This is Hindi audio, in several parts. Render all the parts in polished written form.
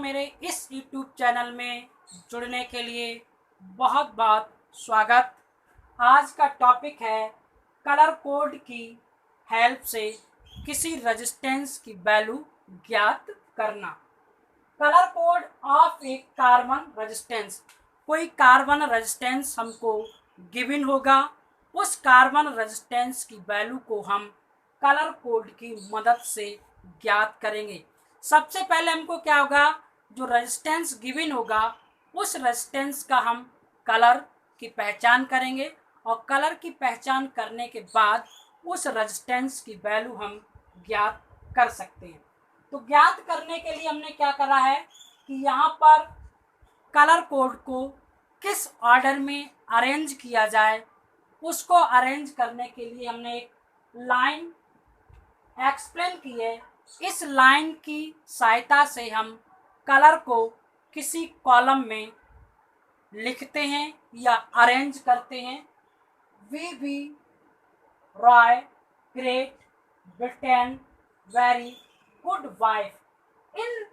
मेरे इस YouTube चैनल में जुड़ने के लिए बहुत बहुत स्वागत। आज का टॉपिक है कलर कोड की हेल्प से किसी रेजिस्टेंस की वैल्यू ज्ञात करना। Colour code of A carbon resistance, कोई कार्बन रेजिस्टेंस हमको गिवन होगा, उस कार्बन रेजिस्टेंस की वैल्यू को हम कलर कोड की मदद से ज्ञात करेंगे। सबसे पहले हमको क्या होगा, जो रेजिस्टेंस गिवन होगा उस रेजिस्टेंस का हम कलर की पहचान करेंगे और कलर की पहचान करने के बाद उस रेजिस्टेंस की वैल्यू हम ज्ञात कर सकते हैं। तो ज्ञात करने के लिए हमने क्या करा है कि यहाँ पर कलर कोड को किस ऑर्डर में अरेंज किया जाए, उसको अरेंज करने के लिए हमने एक लाइन एक्सप्लेन की है। इस लाइन की सहायता से हम कलर को किसी कॉलम में लिखते हैं या अरेंज करते हैं। V Roy great Britain very good wife, in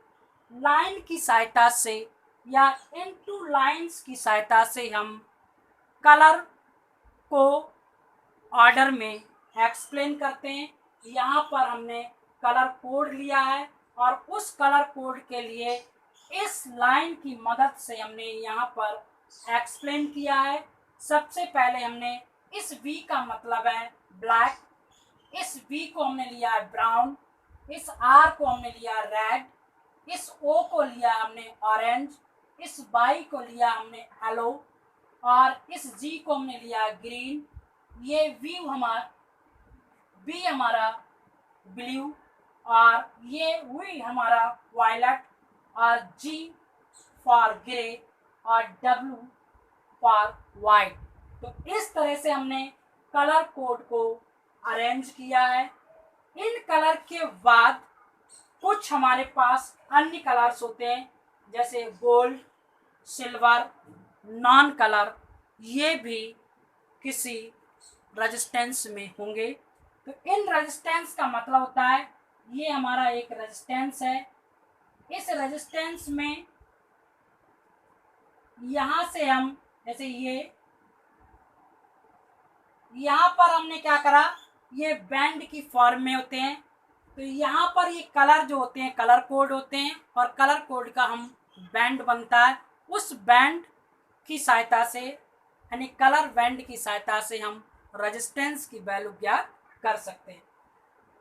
line की सहायता से या इन टू लाइन्स की सहायता से हम कलर को ऑर्डर में एक्सप्लेन करते हैं। यहाँ पर हमने कलर कोड लिया है और उस कलर कोड के लिए इस लाइन की मदद से हमने यहाँ पर एक्सप्लेन किया है। सबसे पहले हमने इस V का मतलब है ब्लैक, इस V को हमने लिया है ब्राउन, इस R को हमने लिया रेड, इस O को लिया हमने ऑरेंज, इस Y को लिया हमने येलो और इस G को हमने लिया ग्रीन। ये B हमारा ब्लू और ये V हमारा वायलेट और G फॉर ग्रे और W फॉर वाइट। तो इस तरह से हमने कलर कोड को अरेंज किया है। इन कलर के बाद कुछ हमारे पास अन्य कलर्स होते हैं जैसे गोल्ड, सिल्वर, नॉन कलर, ये भी किसी रेजिस्टेंस में होंगे। तो इन रेजिस्टेंस का मतलब होता है ये हमारा एक रेजिस्टेंस है। इस रेजिस्टेंस में यहाँ से हम जैसे ये यहाँ पर हमने क्या करा, ये बैंड की फॉर्म में होते हैं। तो यहाँ पर ये कलर जो होते हैं कलर कोड होते हैं और कलर कोड का हम बैंड बनता है। उस बैंड की सहायता से यानी कलर बैंड की सहायता से हम रेजिस्टेंस की वैल्यू ज्ञात कर सकते हैं।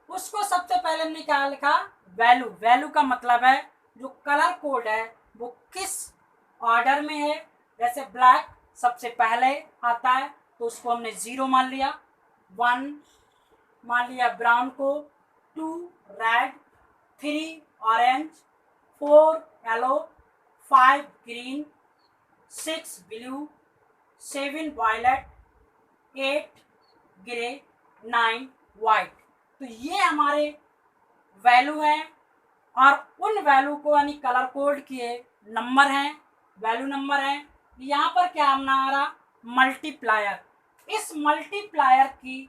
उसको सबसे पहले हमने क्या लिखा, वैल्यू। वैल्यू का मतलब है जो कलर कोड है वो किस ऑर्डर में है। जैसे ब्लैक सबसे पहले आता है तो उसको हमने 0 मान लिया, 1 मान लिया ब्राउन को, 2 red, 3 orange, 4 yellow, 5 green, 6 blue, 7 violet, 8 grey, 9 white. तो ये हमारे वैल्यू हैं और उन वैल्यू को यानी कलर कोड किए नंबर हैं, वैल्यू नंबर हैं। यहाँ पर क्या आ रहा, मल्टीप्लायर। इस मल्टीप्लायर की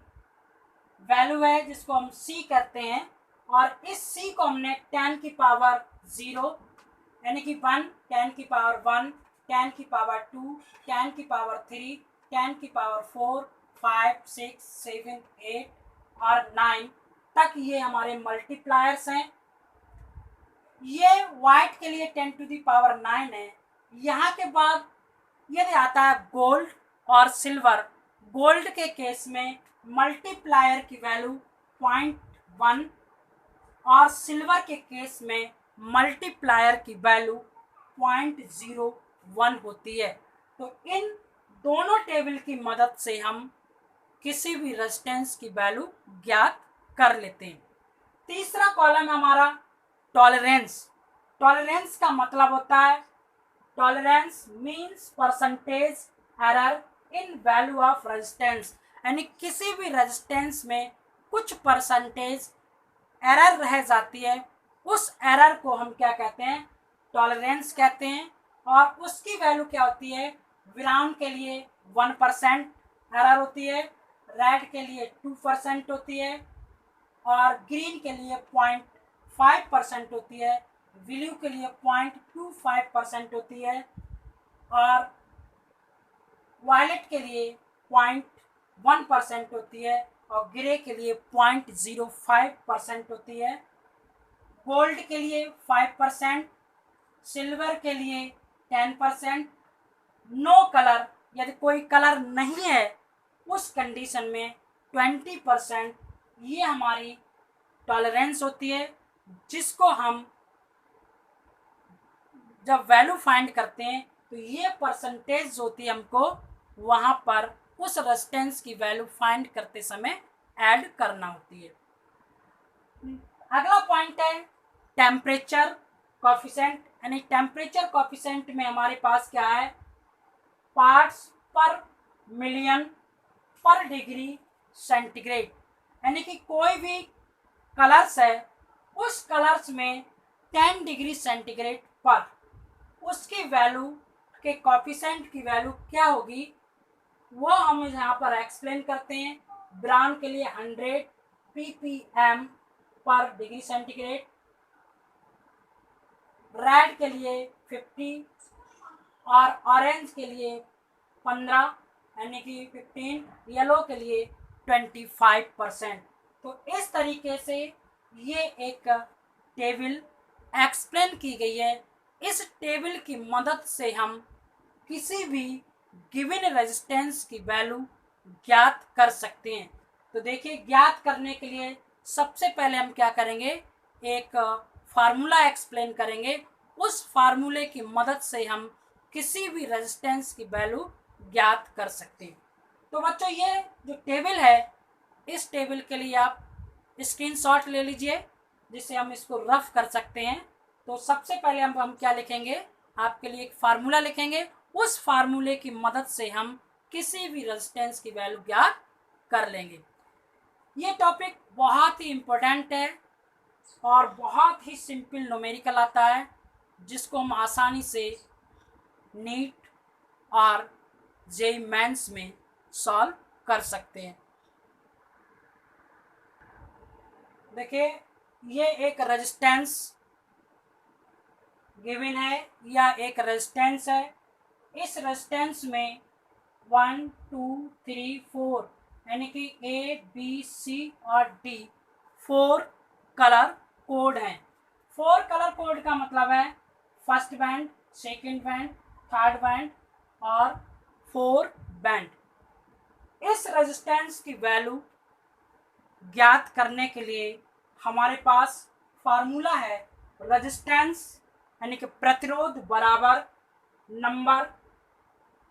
वैल्यू है जिसको हम C करते हैं और इस C को हमने 10 की पावर 0 यानी कि 1, 10 की पावर 1, 10 की पावर 2, 10 की पावर 3, 10 की पावर 4, 5, 6, 7, 8 और 9 तक ये हमारे मल्टीप्लायर्स हैं। ये वाइट के लिए 10 टू दी पावर 9 है। यहाँ के बाद यदि आता है गोल्ड और सिल्वर। गोल्ड के केस में मल्टीप्लायर की वैल्यू 0.1 और सिल्वर के केस में मल्टीप्लायर की वैल्यू 0.01 होती है। तो इन दोनों टेबल की मदद से हम किसी भी रेजिस्टेंस की वैल्यू ज्ञात कर लेते हैं। तीसरा कॉलम हमारा टॉलरेंस। टॉलरेंस का मतलब होता है, tolerance means percentage error in value of resistance, यानी किसी भी रेजिस्टेंस में कुछ परसेंटेज एरर रह जाती है, उस एरर को हम क्या कहते हैं, टॉलरेंस कहते हैं। और उसकी वैल्यू क्या होती है, ब्राउन के लिए 1% एरर होती है, रेड के लिए 2% होती है और ग्रीन के लिए 0.5% होती है, ब्लू के लिए 0.25% होती है और वायलेट के लिए 0.1% होती है और ग्रे के लिए 0.05% होती है। गोल्ड के लिए 5%, सिल्वर के लिए 10%, नो कलर यदि कोई कलर नहीं है उस कंडीशन में 20% ये हमारी टॉलरेंस होती है, जिसको हम जब वैल्यू फाइंड करते हैं तो ये परसेंटेज होती है हमको वहाँ पर उस रेजिस्टेंस की वैल्यू फाइंड करते समय ऐड करना होती है। अगला पॉइंट है टेम्परेचर कोफिशिएंट, यानी टेम्परेचर कोफिशिएंट में हमारे पास क्या है, पार्ट्स पर मिलियन पर डिग्री सेंटीग्रेड, यानी कि कोई भी कलर्स है उस कलर्स में 10 डिग्री सेंटीग्रेड पर उसकी वैल्यू के कोफिशिएंट की वैल्यू क्या होगी वो हम यहाँ पर एक्सप्लेन करते हैं। ब्राउन के लिए 100 ppm पर डिग्री सेंटीग्रेड, रेड के लिए 50 और ऑरेंज के लिए 15 यानी कि 15, येलो के लिए 25%। तो इस तरीके से ये एक टेबल एक्सप्लेन की गई है। इस टेबल की मदद से हम किसी भी गिवन रेजिस्टेंस की वैल्यू ज्ञात कर सकते हैं। तो देखिए, ज्ञात करने के लिए सबसे पहले हम क्या करेंगे, एक फार्मूला एक्सप्लेन करेंगे। उस फार्मूले की मदद से हम किसी भी रेजिस्टेंस की वैल्यू ज्ञात कर सकते हैं। तो बच्चों, ये जो टेबल है, इस टेबल के लिए आप स्क्रीनशॉट ले लीजिए जिससे हम इसको रफ कर सकते हैं। तो सबसे पहले हम क्या लिखेंगे, आपके लिए एक फार्मूला लिखेंगे। उस फार्मूले की मदद से हम किसी भी रेजिस्टेंस की वैल्यू ज्ञात कर लेंगे। ये टॉपिक बहुत ही इम्पोर्टेंट है और बहुत ही सिंपल न्यूमेरिकल आता है, जिसको हम आसानी से नीट और जेईई मेंस में सॉल्व कर सकते हैं। देखिए, ये एक रेजिस्टेंस गिवन है या एक रेजिस्टेंस है। इस रेजिस्टेंस में 1 2 3 4 यानी कि ए बी सी और डी 4 कलर कोड हैं। 4 कलर कोड का मतलब है first band, second band, third band और 4 बैंड। इस रेजिस्टेंस की वैल्यू ज्ञात करने के लिए हमारे पास फार्मूला है, रेजिस्टेंस यानी कि प्रतिरोध बराबर नंबर,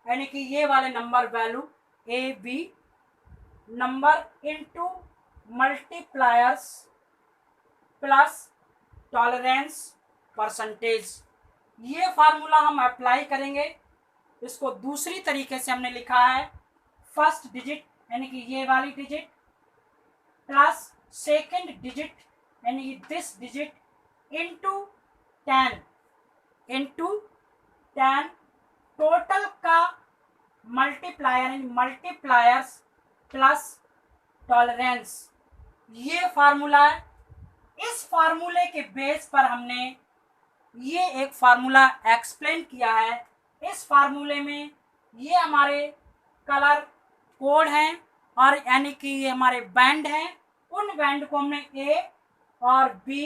यानी कि ये वाले number value A B, number into multipliers plus tolerance percentage. ये फार्मूला हम अप्लाई करेंगे। इसको दूसरी तरीके से हमने लिखा है, फर्स्ट डिजिट यानी कि ये वाली डिजिट प्लस सेकंड डिजिट यानी कि दिस डिजिट इनटू 10 टोटल का मल्टीप्लायर यानी मल्टीप्लायर्स प्लस टॉलरेंस। ये फार्मूला है। इस फार्मूले के बेस पर हमने ये एक फार्मूला एक्सप्लेन किया है। इस फार्मूले में ये हमारे कलर कोड हैं और यानी कि ये हमारे बैंड हैं। उन बैंड को हमने ए और B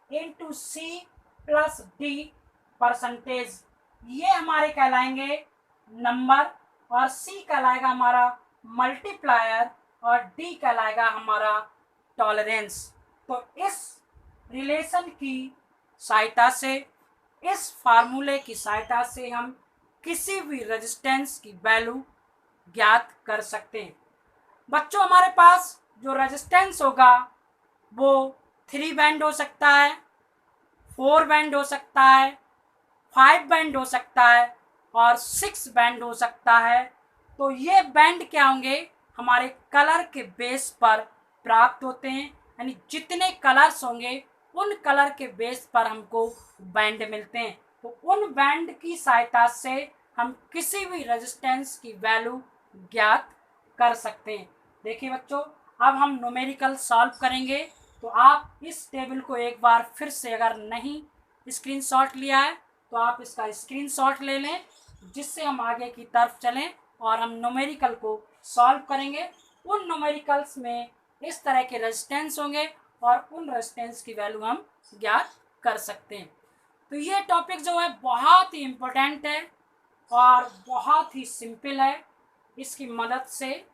into C plus D percentage, ये हमारे कहलाएंगे नंबर और सी कहलाएगा हमारा मल्टीप्लायर और डी कहलाएगा हमारा टॉलरेंस। तो इस रिलेशन की सहायता से, इस फार्मूले की सहायता से हम किसी भी रेजिस्टेंस की वैल्यू ज्ञात कर सकते हैं। बच्चों, हमारे पास जो रेजिस्टेंस होगा वो 3 बैंड हो सकता है, 4 बैंड हो सकता है, 5 बैंड हो सकता है और 6 बैंड हो सकता है। तो ये बैंड क्या होंगे, हमारे कलर के बेस पर प्राप्त होते हैं, यानी जितने कलर्स होंगे उन कलर के बेस पर हमको बैंड मिलते हैं। तो उन बैंड की सहायता से हम किसी भी रेजिस्टेंस की वैल्यू ज्ञात कर सकते हैं। देखिए बच्चों, अब हम न्यूमेरिकल सॉल्व करेंगे। तो आप इस टेबल को एक बार फिर से अगर नहीं स्क्रीनशॉट लिया है तो आप इसका स्क्रीनशॉट ले लें, जिससे हम आगे की तरफ चलें और हम न्यूमेरिकल को सॉल्व करेंगे। उन न्यूमेरिकल्स में इस तरह के रेजिस्टेंस होंगे और उन रेजिस्टेंस की वैल्यू हम ज्ञात कर सकते हैं। तो ये टॉपिक जो है बहुत ही इम्पोर्टेंट है और बहुत ही सिंपल है। इसकी मदद से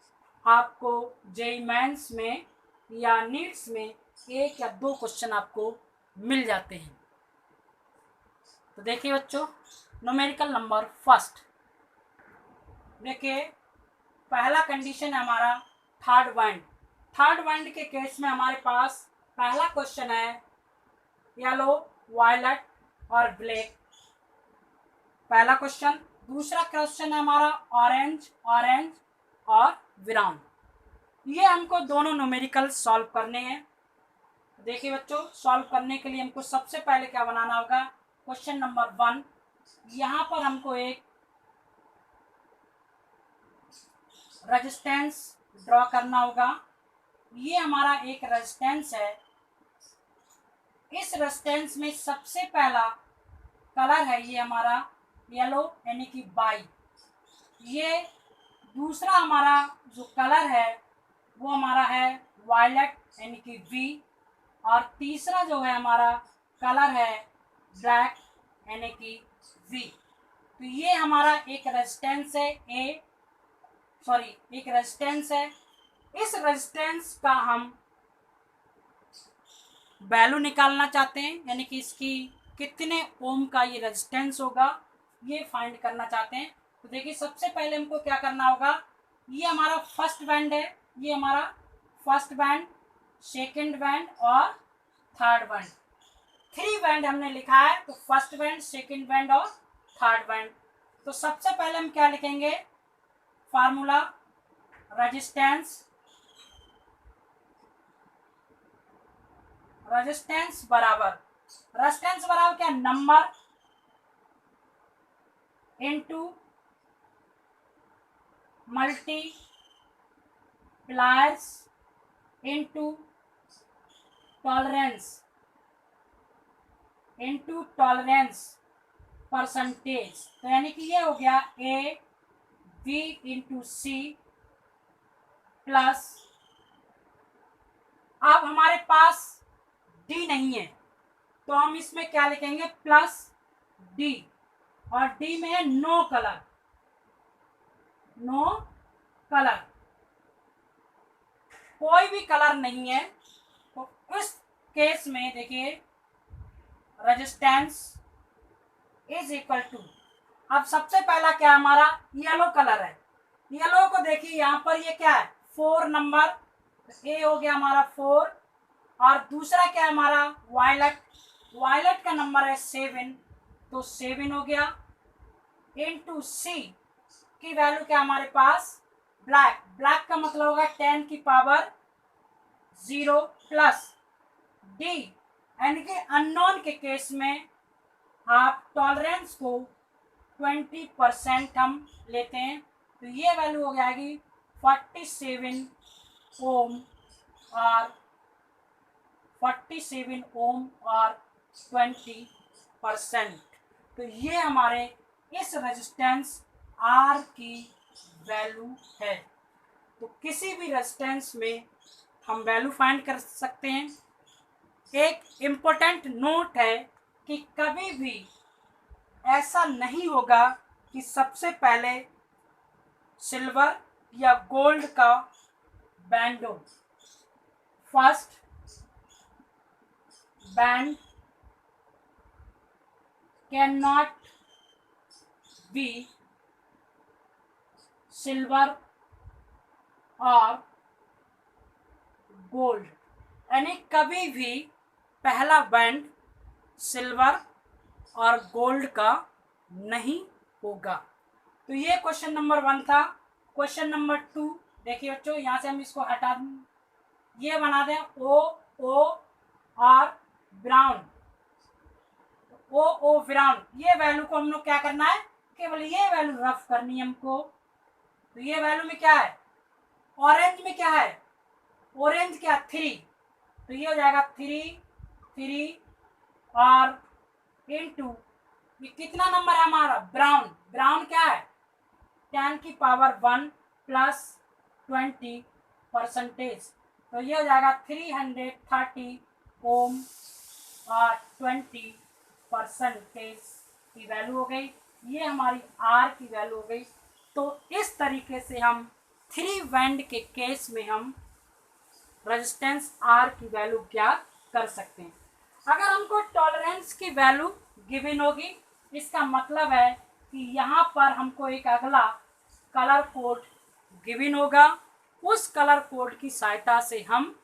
आपको जेईई मेंस में या नीट्स में 1 या 2 क्वेश्चन आपको मिल जाते हैं। तो देखिए बच्चों, न्यूमेरिकल नंबर फर्स्ट। देखिए पहला कंडीशन है हमारा थर्ड वाइंड। थर्ड वाइंड के केस में हमारे पास पहला क्वेश्चन है येलो, वायलेट और ब्लैक, पहला क्वेश्चन। दूसरा क्वेश्चन है हमारा ऑरेंज, ऑरेंज और ब्राउन। ये हमको दोनों न्यूमेरिकल सॉल्व करने हैं। देखिए बच्चों, सॉल्व करने के लिए हमको सबसे पहले क्या बनाना होगा, क्वेश्चन नंबर 1, यहाँ पर हमको एक रेजिस्टेंस ड्रॉ करना होगा। ये हमारा एक रेजिस्टेंस है। इस रेजिस्टेंस में सबसे पहला कलर है ये हमारा येलो यानी कि बाई। ये दूसरा हमारा जो कलर है वो हमारा है वायलेट यानी कि वी, और तीसरा जो है हमारा कलर है ब्लैक यानी कि वी। तो ये हमारा एक रेजिस्टेंस है एक रेजिस्टेंस है। इस रेजिस्टेंस का हम वैल्यू निकालना चाहते हैं, यानी कि इसकी कितने ओम का ये रेजिस्टेंस होगा ये फाइंड करना चाहते हैं। तो देखिए सबसे पहले हमको क्या करना होगा, ये हमारा फर्स्ट बैंड है, ये हमारा फर्स्ट बैंड, सेकंड बैंड और थर्ड बैंड। 3 बैंड हमने लिखा है, तो फर्स्ट बैंड, सेकंड बैंड और थर्ड बैंड। तो सबसे पहले हम क्या लिखेंगे, फार्मूला रेजिस्टेंस बराबर क्या, number into multipliers into tolerance percentage. तो यानी कि ये हो गया A B into C plus, अब हमारे पास डी नहीं है तो हम इसमें क्या लिखेंगे, प्लस डी, और डी में है नो कलर, कोई भी कलर नहीं है। तो इस केस में देखिए रेजिस्टेंस इज इक्वल टू, अब सबसे पहला क्या हमारा येलो कलर है, येलो को देखिए यहाँ पर ये क्या है 4 नंबर, ए हो गया हमारा 4, और दूसरा क्या है हमारा वायलेट का नंबर है 7, तो 7 हो गया, इनटू सी की वैल्यू क्या हमारे पास ब्लैक का मतलब होगा 10 की पावर 0 प्लस डी, यानी कि अननोन के केस में आप टॉलरेंस को 20% हम लेते हैं, तो ये वैल्यू हो जाएगी 47 ओम और 20%। तो ये हमारे इस रेजिस्टेंस आर की वैल्यू है। तो किसी भी रेजिस्टेंस में हम वैल्यू फाइंड कर सकते हैं। एक इम्पोर्टेंट नोट है कि कभी भी ऐसा नहीं होगा कि सबसे पहले सिल्वर या गोल्ड का बैंड हो। First band can not be silver और गोल्ड, यानी कभी भी पहला बैंड सिल्वर और गोल्ड का नहीं होगा। तो ये क्वेश्चन नंबर 1 था। क्वेश्चन नंबर 2 देखिए बच्चों, यहाँ से हम इसको हटा दें, ये बना दें ओ और ब्राउन, ओ ब्राउन। ये वैल्यू को हम लोग क्या करना है, केवल ये वैल्यू रफ करनी है हमको। तो ये वैल्यू में क्या है, ऑरेंज में क्या है, ऑरेंज क्या 3, तो ये हो जाएगा 3 और इंटू ये कितना नंबर है हमारा ब्राउन, ब्राउन क्या है 10⁻1 प्लस 20%, तो ये हो जाएगा 330 ओम और 20% की वैल्यू हो गई। ये हमारी आर की वैल्यू हो गई। तो इस तरीके से हम 3 बैंड के केस में हम रेजिस्टेंस आर की वैल्यू ज्ञात कर सकते हैं। अगर हमको टॉलरेंस की वैल्यू गिवन होगी, इसका मतलब है कि यहाँ पर हमको एक अगला कलर कोड गिवन होगा, उस कलर कोड की सहायता से हम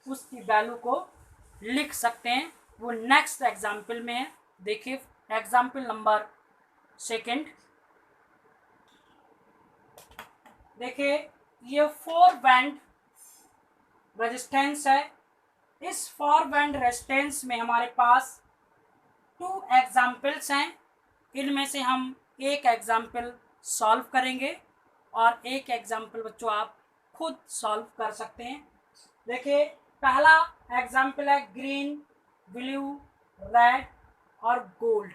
उसकी वैल्यू को लिख सकते हैं। वो नेक्स्ट एग्जाम्पल में है। देखिए एग्जाम्पल नंबर 2, देखिए ये 4 बैंड रेजिस्टेंस है। इस 4 बैंड रेजिस्टेंस में हमारे पास 2 एग्जाम्पल्स हैं। इनमें से हम एक एग्जाम्पल सॉल्व करेंगे और एक एग्जाम्पल बच्चों आप खुद सॉल्व कर सकते हैं। देखिए पहला एग्जाम्पल है ग्रीन, ब्लू, रेड और गोल्ड।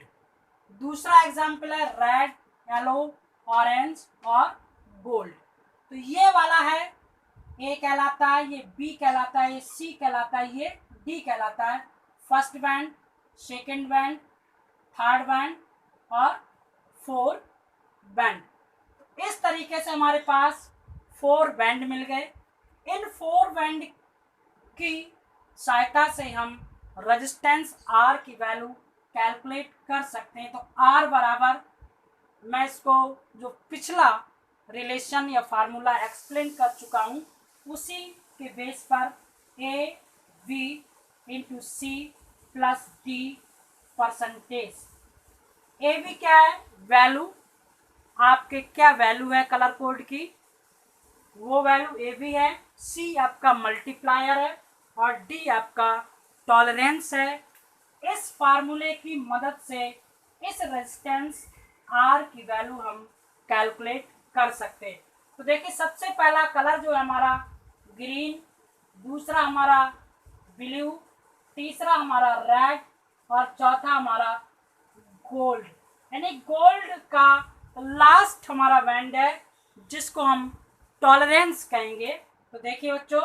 दूसरा एग्जाम्पल है रेड, येलो, ऑरेंज और गोल्ड। तो ये वाला है ए कहलाता है, ये बी कहलाता है, ये सी कहलाता है, ये डी कहलाता है। First band, second band, third band और फोर्थ बैंड। इस तरीके से हमारे पास 4 बैंड मिल गए। इन 4 बैंड की सहायता से हम रेजिस्टेंस आर की वैल्यू कैलकुलेट कर सकते हैं। तो आर बराबर, मैं इसको जो पिछला रिलेशन या फार्मूला एक्सप्लेन कर चुका हूँ उसी के बेस पर A V into C plus D percentage. A V क्या है वैल्यू, आपके क्या वैल्यू है कलर कोड की, वो वैल्यू ए वी है। सी आपका मल्टीप्लायर है और डी आपका टॉलरेंस है। इस फार्मूले की मदद से इस रेजिस्टेंस आर की वैल्यू हम कैलकुलेट कर सकते हैं। तो देखिए सबसे पहला कलर जो है हमारा ग्रीन, दूसरा हमारा ब्लू, तीसरा हमारा रेड और चौथा हमारा गोल्ड। यानी गोल्ड का लास्ट हमारा बैंड है जिसको हम टॉलरेंस कहेंगे। तो देखिए बच्चों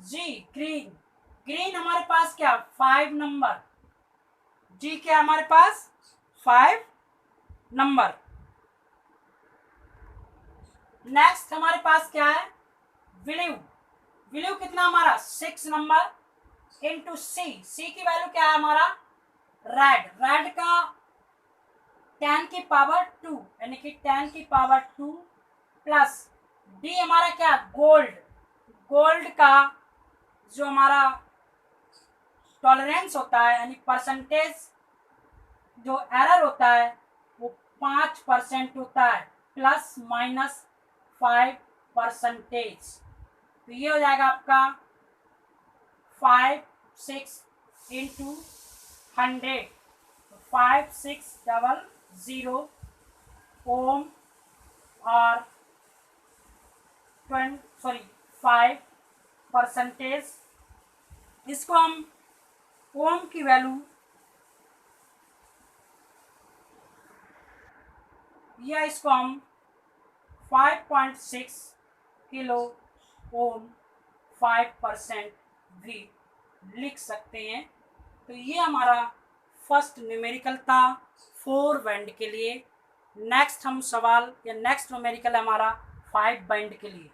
जी ग्रीन, ग्रीन हमारे पास क्या 5 नंबर, जी क्या हमारे पास 5 नंबर। नेक्स्ट हमारे पास क्या है ब्लू, ब्लू कितना हमारा 6 नंबर इंटू सी, सी की वैल्यू क्या है हमारा रेड, रेड का 10⁻2 यानी कि 10⁻2 प्लस डी हमारा क्या गोल्ड, गोल्ड का जो हमारा टॉलरेंस होता है यानी परसेंटेज जो एरर होता है वो 5% होता है प्लस माइनस 5%। तो ये हो जाएगा आपका 5 6 इंटू 100, 5600 ओम और 5%। इसको हम ओम की वैल्यू या इसको हम 5.6 किलो ओम 5% भी लिख सकते हैं। तो ये हमारा फर्स्ट न्यूमेरिकल था 4 बैंड के लिए। नेक्स्ट हम सवाल या नेक्स्ट न्यूमेरिकल हमारा 5 बैंड के लिए।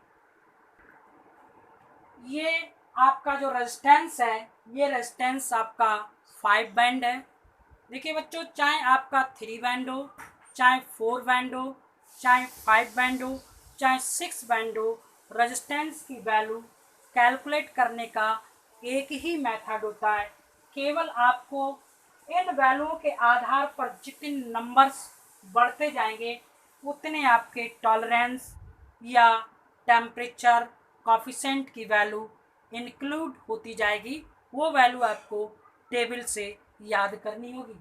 ये आपका जो रेजिस्टेंस है ये रेजिस्टेंस आपका 5 बैंड है। देखिए बच्चों चाहे आपका 3 बैंड हो, चाहे 4 बैंड हो, चाहे 5 बैंड हो, चाहे 6 बैंड हो, रेजिस्टेंस की वैल्यू कैलकुलेट करने का एक ही मेथड होता है। केवल आपको इन वैल्यूओं के आधार पर जितने नंबर्स बढ़ते जाएंगे उतने आपके टॉलरेंस या टेम्परेचर कॉफिशेंट की वैल्यू इंक्लूड होती जाएगी। वो वैल्यू आपको टेबल से याद करनी होगी।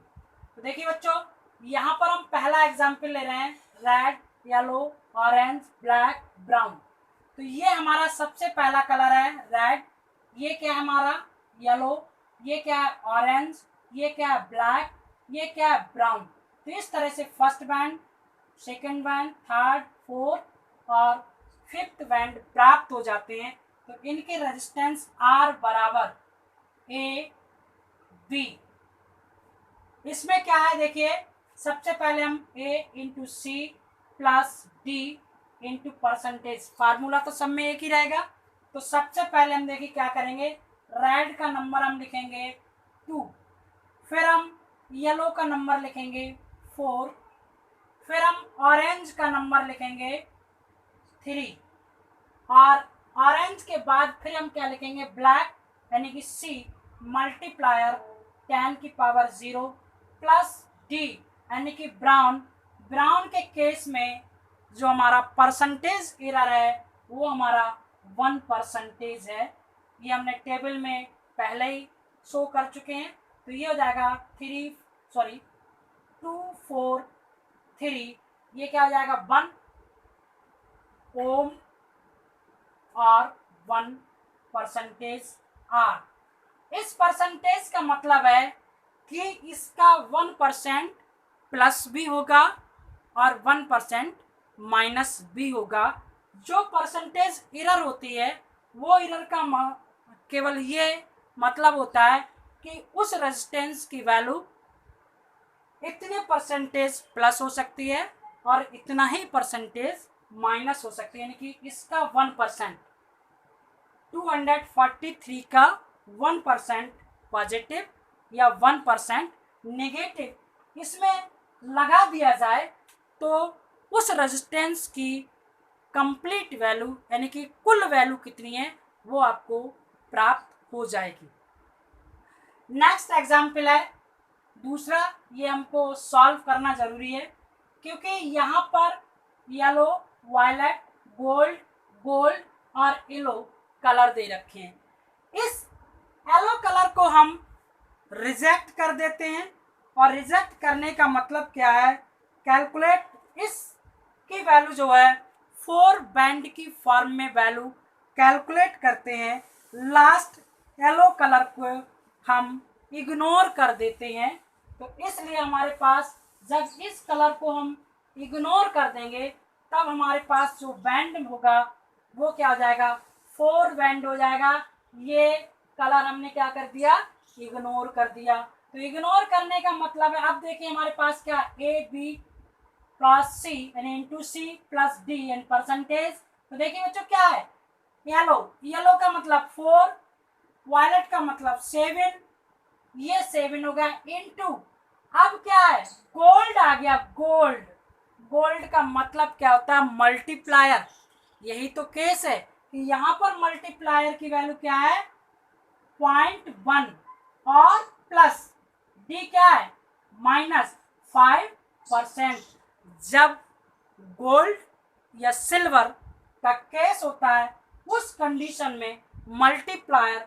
तो देखिए बच्चों यहाँ पर हम पहला एग्जाम्पल ले रहे हैं red, yellow, orange, black, brown. तो ये हमारा सबसे पहला कलर है रेड, ये क्या है हमारा येलो, ये क्या है ऑरेंज, ये क्या है ब्लैक ये क्या है, ब्राउन। तो इस तरह से first band, second band, third, fourth और फिफ्थ बैंड प्राप्त हो जाते हैं। तो इनके रेजिस्टेंस आर बराबर ए बी। इसमें क्या है देखिए, सबसे पहले हम A into C plus D into percentage, formula तो सब में एक ही रहेगा। तो सबसे पहले हम देखिए क्या करेंगे, रेड का नंबर हम लिखेंगे 2, फिर हम येलो का नंबर लिखेंगे 4, फिर हम ऑरेंज का नंबर लिखेंगे 3, और ऑरेंज के बाद फिर हम क्या लिखेंगे, ब्लैक, यानी कि सी मल्टीप्लायर 10 की पावर 0 प्लस डी यानी कि ब्राउन। ब्राउन के केस में जो हमारा परसेंटेज एरर है वो हमारा 1% है। ये हमने टेबल में पहले ही शो कर चुके हैं। तो ये हो जाएगा 2 4 3, ये क्या हो जाएगा 1 ओम और 1% आर। इस परसेंटेज का मतलब है कि इसका 1% प्लस भी होगा और 1% माइनस भी होगा। जो परसेंटेज एरर होती है वो एरर का केवल ये मतलब होता है कि उस रेजिस्टेंस की वैल्यू इतने परसेंटेज प्लस हो सकती है और इतना ही परसेंटेज माइनस हो सकती है, यानी कि इसका 1%, 243 का 1% पॉजिटिव या 1% नेगेटिव इसमें लगा दिया जाए तो उस रेजिस्टेंस की कंप्लीट वैल्यू यानी कि कुल वैल्यू कितनी है वो आपको प्राप्त हो जाएगी। नेक्स्ट एग्जाम्पल है दूसरा, ये हमको सॉल्व करना जरूरी है क्योंकि यहाँ पर येलो, वायलेट, गोल्ड, गोल्ड और येलो कलर दे रखे हैं। इस येलो कलर को हम रिजेक्ट कर देते हैं, और रिजेक्ट करने का मतलब क्या है, कैलकुलेट इसकी वैल्यू जो है 4 बैंड की फॉर्म में वैल्यू कैलकुलेट करते हैं। लास्ट येलो कलर को हम इग्नोर कर देते हैं। तो इसलिए हमारे पास जब इस कलर को हम इग्नोर कर देंगे तब हमारे पास जो बैंड होगा वो क्या हो जाएगा, 4 बैंड हो जाएगा। ये कलर हमने क्या कर दिया, इग्नोर कर दिया। तो इग्नोर करने का मतलब है, अब देखिए हमारे पास क्या, ए बी प्लस सी यानी into C plus D and percentage. तो देखिए बच्चों क्या है, येलो, येलो का मतलब 4, वायलेट का मतलब 7, ये 7 हो गया इंटू, अब क्या है, गोल्ड आ गया, गोल्ड। गोल्ड का मतलब क्या होता है, मल्टीप्लायर। यही तो केस है कि यहाँ पर मल्टीप्लायर की वैल्यू क्या है, 0.1 और प्लस डी क्या है, -5%। जब गोल्ड या सिल्वर का केस होता है उस कंडीशन में मल्टीप्लायर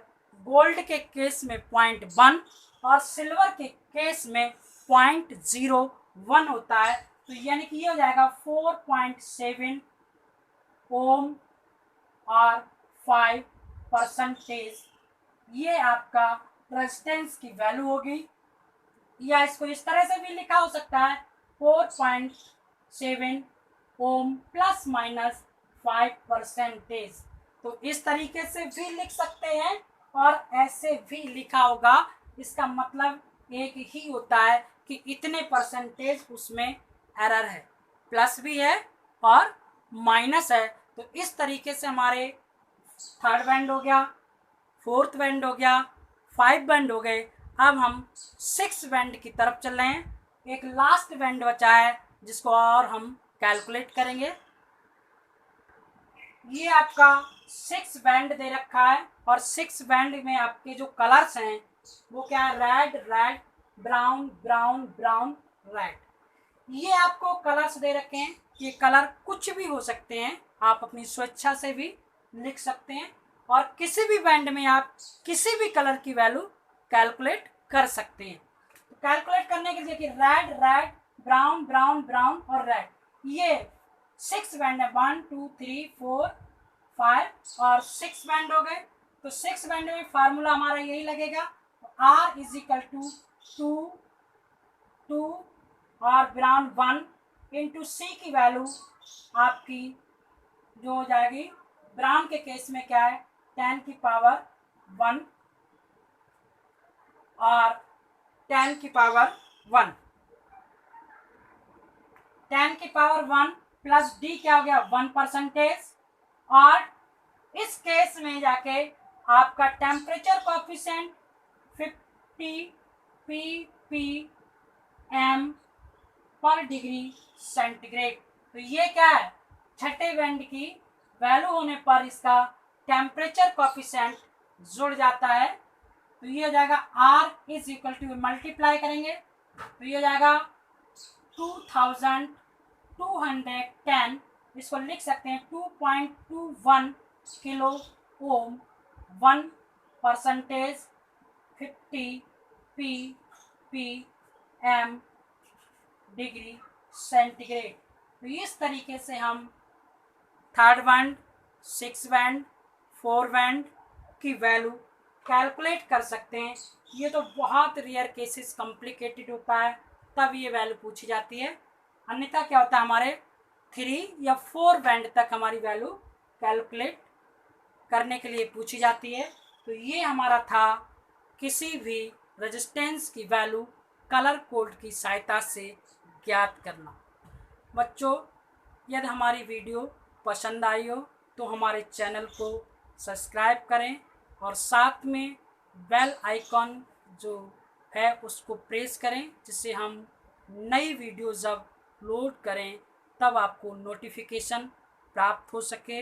गोल्ड के केस में 0.1 और सिल्वर के केस में 0.01 होता है। तो यानी कि ये हो जाएगा 4.7 ओम और 5%। ये आपका रेजिस्टेंस की वैल्यू होगी, या इसको इस तरह से भी लिखा हो सकता है 4.7 ओम प्लस माइनस 5%। तो इस तरीके से भी लिख सकते हैं और ऐसे भी लिखा होगा। इसका मतलब एक ही होता है कि इतने परसेंटेज उसमें एरर है, प्लस भी है और माइनस है। तो इस तरीके से हमारे थर्ड बैंड हो गया, फोर्थ बैंड हो गया, 5 बैंड हो गए। अब हम 6 बैंड की तरफ चल रहे हैं। एक लास्ट बैंड बचा है जिसको और हम कैलकुलेट करेंगे। ये आपका 6 बैंड दे रखा है और 6 बैंड में आपके जो कलर्स हैं वो क्या है, red red, brown brown brown, red. ये आपको कलर्स दे रखे हैं। ये कलर कुछ भी हो सकते हैं, आप अपनी स्वेच्छा से भी लिख सकते हैं और किसी भी बैंड में आप किसी भी कलर की वैल्यू कैलकुलेट कर सकते हैं। तो कैलकुलेट करने के लिए देखिए, red red, brown brown brown और रेड, ये 6 बैंड है, 1 2 3 4 5 और 6 बैंड हो गए। तो 6 बैंड में फार्मूला हमारा यही लगेगा, R = 2 2 और ब्राउन 1 इंटू सी की वैल्यू आपकी जो हो जाएगी, ब्राउन के केस में क्या है 10 की पावर 1 और 10 की पावर 1, 10 की पावर 1 प्लस डी क्या हो गया 1%। और इस केस में जाके आपका टेम्परेचर कोएफिशिएंट 50 ppm पर डिग्री सेंटीग्रेड। तो ये क्या है, छठे बैंड की वैल्यू होने पर इसका टेम्परेचर कोएफिशिएंट जुड़ जाता है। तो ये हो जाएगा R is equal to, multiply करेंगे तो ये हो जाएगा 2210, इसको लिख सकते हैं 2.21 kilo ohm 1% 50 ppm degree centigrade. तो इस तरीके से हम third band, six band, four band की वैल्यू कैलकुलेट कर सकते हैं। ये तो बहुत रेयर केसेस कॉम्प्लिकेटेड होता है तब ये वैल्यू पूछी जाती है, अन्यथा क्या होता है हमारे 3 या 4 बैंड तक हमारी वैल्यू कैलकुलेट करने के लिए पूछी जाती है। तो ये हमारा था किसी भी रेजिस्टेंस की वैल्यू कलर कोड की सहायता से ज्ञात करना। बच्चों, यदि हमारी वीडियो पसंद आई हो तो हमारे चैनल को सब्सक्राइब करें और साथ में बेल आइकॉन जो है उसको प्रेस करें, जिससे हम नई वीडियो जब लोड करें तब आपको नोटिफिकेशन प्राप्त हो सके।